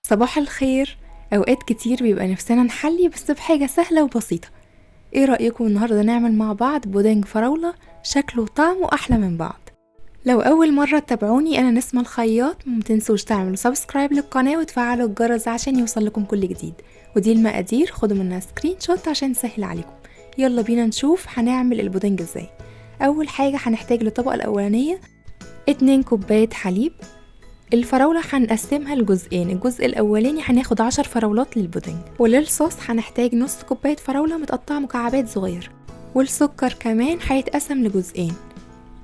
صباح الخير. اوقات كتير بيبقى نفسنا نحلي بس بحاجة سهلة وبسيطة. ايه رأيكم النهاردة نعمل مع بعض بودنج فراولة شكله وطعمه احلى من بعض؟ لو اول مرة تتابعوني انا نسمة الخياط، متنسوش تعملوا سبسكرايب للقناة وتفعلوا الجرس عشان يوصل لكم كل جديد. ودي المقادير، خدوا منها سكرين شوت عشان تسهل عليكم. يلا بينا نشوف هنعمل البودنج ازاي. اول حاجة هنحتاج للطبقة الاولانية 2 كوباية حليب. الفراولة هنقسمها لجزئين، الجزء الأولاني هناخد 10 فراولات للبودنج، وللصوص هنحتاج نص كوباية فراولة متقطعة مكعبات صغيرة، والسكر كمان هيتقسم لجزئين.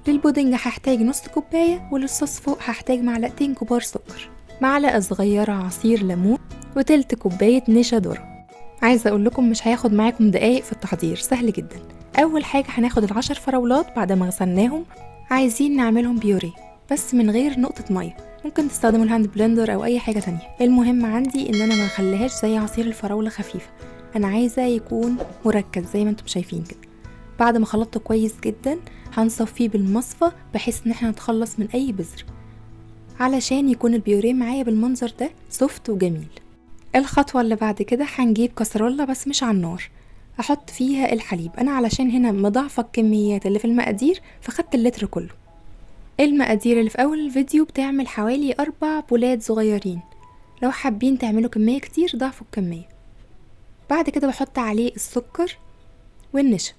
للبودنج هحتاج نص كوباية، وللصوص فوق هحتاج معلقتين كبار سكر، معلقة صغيرة عصير ليمون، وتلت كوباية نشا ذرة. عايزة أقول لكم مش هياخد معاكم دقايق في التحضير، سهل جدا. أول حاجة هناخد ال10 فراولات بعد ما غسلناهم، عايزين نعملهم بيوري بس من غير نقطة مية، ممكن تستخدموا الهاند بلندر او اي حاجة تانية. المهم عندي ان انا ما اخليهاش زي عصير الفراولة خفيفة، انا عايزة يكون مركز زي ما انتم شايفين كده. بعد ما خلطته كويس جدا هنصفيه بالمصفى بحيث ان احنا نتخلص من اي بذر، علشان يكون البيوريه معايا بالمنظر ده سوفت وجميل. الخطوة اللي بعد كده هنجيب كسرولة بس مش على النار، احط فيها الحليب. انا علشان هنا مضاعفة الكميات اللي في المقادير فخدت اللتر كله. المقادير اللي في اول الفيديو بتعمل حوالي 4 بولات صغيرين، لو حابين تعملوا كمية كتير ضعفوا الكمية. بعد كده بحط عليه السكر والنشا،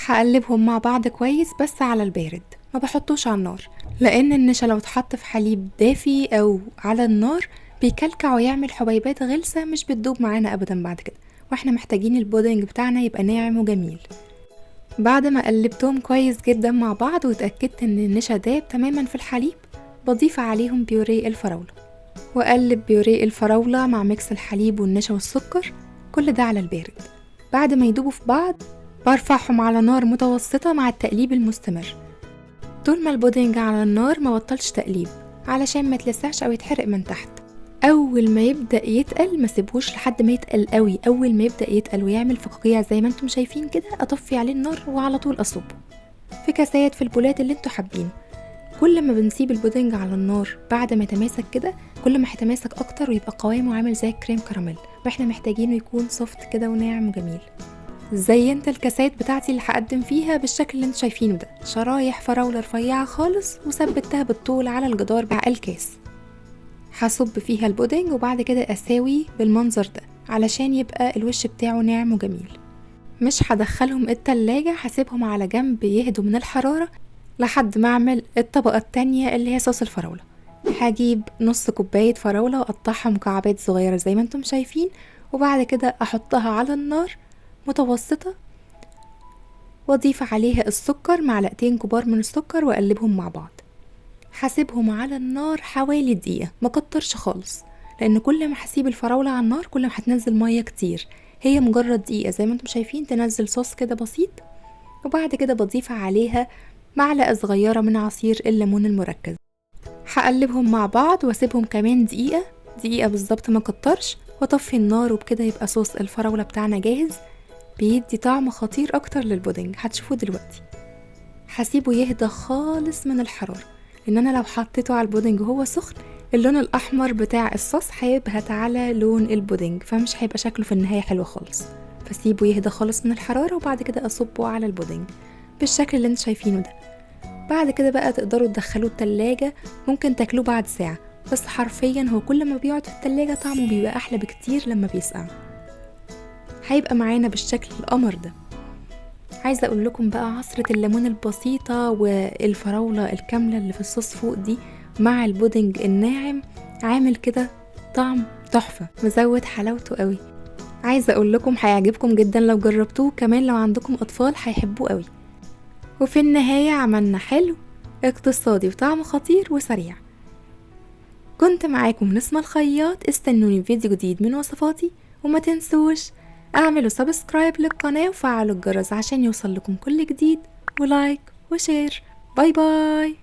هقلبهم مع بعض كويس بس على البارد، ما بحطوش على النار، لان النشا لو اتحط في حليب دافي او على النار بيكلكع ويعمل حبيبات غلسة مش بتدوب معانا ابدا بعد كده، واحنا محتاجين البودنج بتاعنا يبقى ناعم وجميل. بعد ما قلبتهم كويس جدا مع بعض واتأكدت ان النشا داب تماما في الحليب، بضيف عليهم بيوريه الفراولة، واقلب بيوريه الفراولة مع ميكس الحليب والنشا والسكر، كل ده على البارد. بعد ما يدوبوا في بعض برفعهم على نار متوسطة مع التقليب المستمر. طول ما البودنج على النار ما بطلش تقليب علشان ما يتلسعش او يتحرق من تحت. اول ما يبدأ يتقل ما سيبوش لحد ما يتقل قوي، اول ما يبدأ يتقل ويعمل فقاقيع زي ما انتم شايفين كده اطفي عليه النار وعلى طول اصبه في كاسات في البولات اللي انتوا حابين. كل ما بنسيب البودنج على النار بعد ما يتماسك كده كل ما هيتماسك اكتر ويبقى قوامه عامل زي الكريم كراميل، واحنا محتاجينه يكون سوفت كده وناعم وجميل. زينت الكاسات بتاعتي اللي هقدم فيها بالشكل اللي انتوا شايفينه ده، شرايح فراولة رفيعة خالص وثبتها بالطول على الجدار بتاع الكاس. هصب فيها البودنج وبعد كده اساوي بالمنظر ده علشان يبقى الوش بتاعه ناعم وجميل. مش هدخلهم التلاجة، هسيبهم على جنب يهدوا من الحرارة لحد ما اعمل الطبقة التانية اللي هي صوص الفراولة. هجيب نص كوباية فراولة واقطعها مكعبات صغيرة زي ما انتم شايفين، وبعد كده احطها على النار متوسطة واضيف عليها السكر، معلقتين كبار من السكر، واقلبهم مع بعض. هسيبهم على النار حوالي دقيقة، ما كترش خالص، لان كل ما هسيب الفراولة على النار كل ما هتنزل مية كتير. هي مجرد دقيقة زي ما انتم شايفين تنزل صوص كده بسيط، وبعد كده بضيف عليها معلقة صغيرة من عصير الليمون المركز. هقلبهم مع بعض واسيبهم كمان دقيقة بالظبط، ما كترش، واطفي النار، وبكده يبقى صوص الفراولة بتاعنا جاهز. بيدي طعم خطير اكتر للبودنج، هتشوفوه دلوقتي. هسيبه يهدى خالص من الحرارة، لان انا لو حطيته على البودنج وهو سخن اللون الاحمر بتاع الصوص هيبهت على لون البودنج، فمش هيبقى شكله في النهاية حلو خالص. فسيبه يهدى خالص من الحرارة وبعد كده اصبه على البودنج بالشكل اللي انت شايفينه ده. بعد كده بقى تقدروا تدخلوه التلاجة، ممكن تاكلوه بعد ساعة، بس حرفيا هو كل ما بيقعد في التلاجة طعمه بيبقى احلى بكتير لما بيسقع. هيبقى بالشكل القمر ده. عايزة اقول لكم بقى عصرة الليمون البسيطة والفراولة الكاملة اللي في الصوص فوق دي مع البودنج الناعم عامل كده طعم تحفة، مزود حلاوته قوي. عايزة اقول لكم هيعجبكم جدا لو جربتوه، كمان لو عندكم اطفال هيحبوه قوي. وفي النهاية عملنا حلو اقتصادي وطعمه خطير وسريع. كنت معاكم نسمة الخياط، استنوني في فيديو جديد من وصفاتي، وما تنسوش اعملوا سبسكرايب للقناة وفعلوا الجرس عشان يوصل لكم كل جديد، ولايك وشير. باي باي.